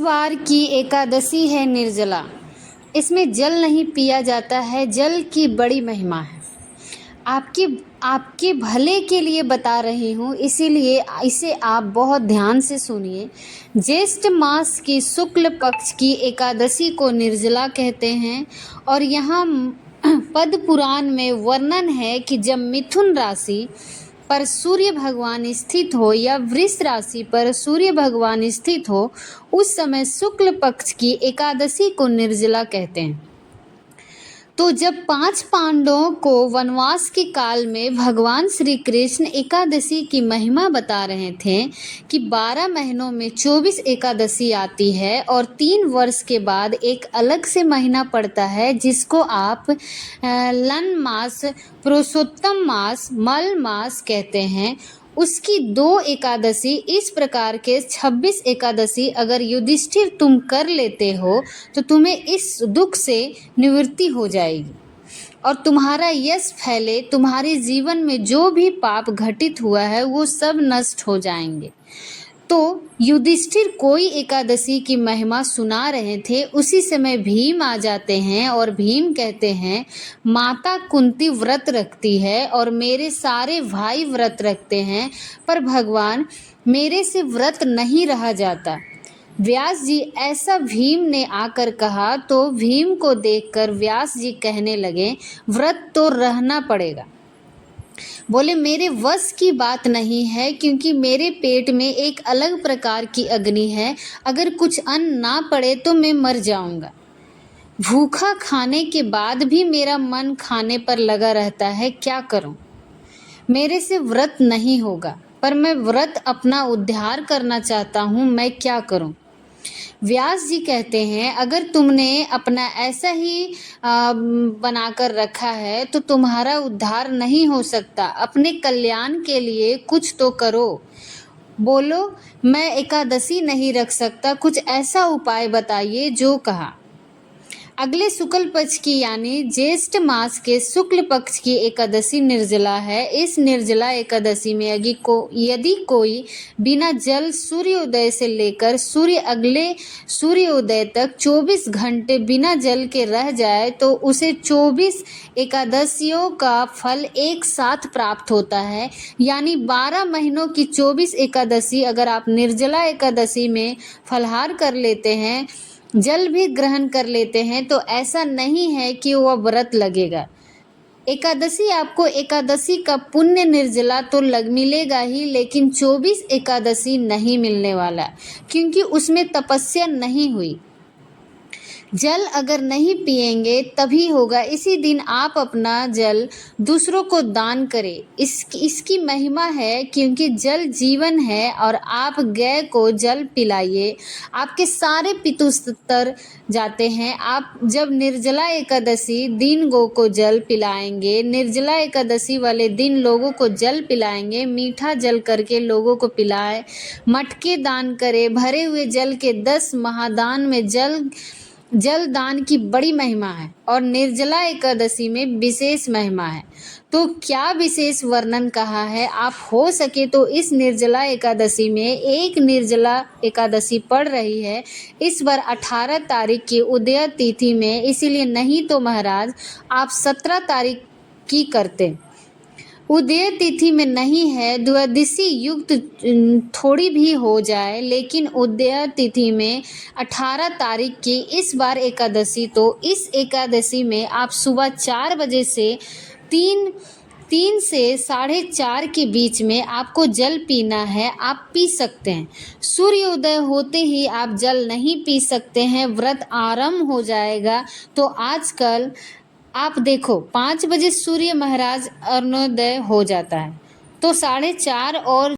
वार की एकादशी है निर्जला। इसमें जल नहीं पिया जाता है, जल की बड़ी महिमा है। आपके आपके भले के लिए बता रही हूँ, इसीलिए इसे आप बहुत ध्यान से सुनिए। ज्येष्ठ मास की शुक्ल पक्ष की एकादशी को निर्जला कहते हैं। और यहाँ पद्म पुराण में वर्णन है कि जब मिथुन राशि पर सूर्य भगवान स्थित हो या वृष राशि पर सूर्य भगवान स्थित हो, उस समय शुक्ल पक्ष की एकादशी को निर्जला कहते हैं। तो जब 5 पांडवों को वनवास के काल में भगवान श्री कृष्ण एकादशी की महिमा बता रहे थे कि 12 महीनों में 24 एकादशी आती है और 3 वर्ष के बाद एक अलग से महीना पड़ता है, जिसको आप लन मास, पुरुषोत्तम मास, मल मास कहते हैं। उसकी 2 एकादशी इस प्रकार के 26 एकादशी अगर युधिष्ठिर तुम कर लेते हो तो तुम्हें इस दुख से निवृत्ति हो जाएगी और तुम्हारा यश फैले। तुम्हारे जीवन में जो भी पाप घटित हुआ है वो सब नष्ट हो जाएंगे। तो युधिष्ठिर कोई एकादशी की महिमा सुना रहे थे, उसी समय भीम आ जाते हैं और भीम कहते हैं, माता कुंती व्रत रखती है और मेरे सारे भाई व्रत रखते हैं, पर भगवान मेरे से व्रत नहीं रहा जाता। व्यास जी, ऐसा भीम ने आकर कहा तो भीम को देखकर व्यास जी कहने लगे, व्रत तो रहना पड़ेगा। बोले, मेरे वश की बात नहीं है, क्योंकि मेरे पेट में एक अलग प्रकार की अग्नि है। अगर कुछ अन्न ना पड़े तो मैं मर जाऊंगा। भूखा खाने के बाद भी मेरा मन खाने पर लगा रहता है, क्या करूं? मेरे से व्रत नहीं होगा, पर मैं व्रत अपना उद्धार करना चाहता हूं, मैं क्या करूं? व्यास जी कहते हैं, अगर तुमने अपना ऐसा ही बनाकर रखा है तो तुम्हारा उद्धार नहीं हो सकता। अपने कल्याण के लिए कुछ तो करो। बोलो, मैं एकादशी नहीं रख सकता, कुछ ऐसा उपाय बताइए। जो कहा, अगले शुक्ल पक्ष की यानी ज्येष्ठ मास के शुक्ल पक्ष की एकादशी निर्जला है। इस निर्जला एकादशी में यदि कोई बिना जल सूर्योदय से लेकर अगले सूर्योदय तक 24 घंटे बिना जल के रह जाए तो उसे 24 एकादशियों का फल एक साथ प्राप्त होता है। यानी 12 महीनों की 24 एकादशी अगर आप निर्जला एकादशी में फलाहार कर लेते हैं, जल भी ग्रहण कर लेते हैं, तो ऐसा नहीं है कि वह व्रत लगेगा। एकादशी आपको एकादशी का पुण्य निर्जला तो मिलेगा ही, लेकिन 24 एकादशी नहीं मिलने वाला, क्योंकि उसमें तपस्या नहीं हुई। जल अगर नहीं पिएंगे तभी होगा। इसी दिन आप अपना जल दूसरों को दान करें। इसकी महिमा है, क्योंकि जल जीवन है और आप गाय को जल पिलाइए, आपके सारे पितृ जाते हैं। आप जब निर्जला एकादशी दिन गौ को जल पिलाएंगे, निर्जला एकादशी वाले दिन लोगों को जल पिलाएंगे, मीठा जल करके लोगों को पिलाए, मटके दान करें। भरे हुए जल के 10 महादान में जल दान की बड़ी महिमा है और निर्जला एकादशी में विशेष महिमा है। तो क्या विशेष वर्णन कहा है? आप हो सके तो इस निर्जला एकादशी में एक निर्जला एकादशी पड़ रही है इस बार 18 तारीख की उदय तिथि में, इसीलिए नहीं तो महाराज आप 17 तारीख की करते। उदय तिथि में नहीं है, द्वादशी युक्त थोड़ी भी हो जाए, लेकिन उदय तिथि में 18 तारीख की इस बार एकादशी। तो इस एकादशी में आप सुबह 4 बजे से 3 से 4:30 के बीच में आपको जल पीना है। आप पी सकते हैं। सूर्योदय होते ही आप जल नहीं पी सकते हैं, व्रत आरंभ हो जाएगा। तो आजकल आप देखो 5 बजे सूर्य महाराज अरुणोदय हो जाता है, तो 4:30 और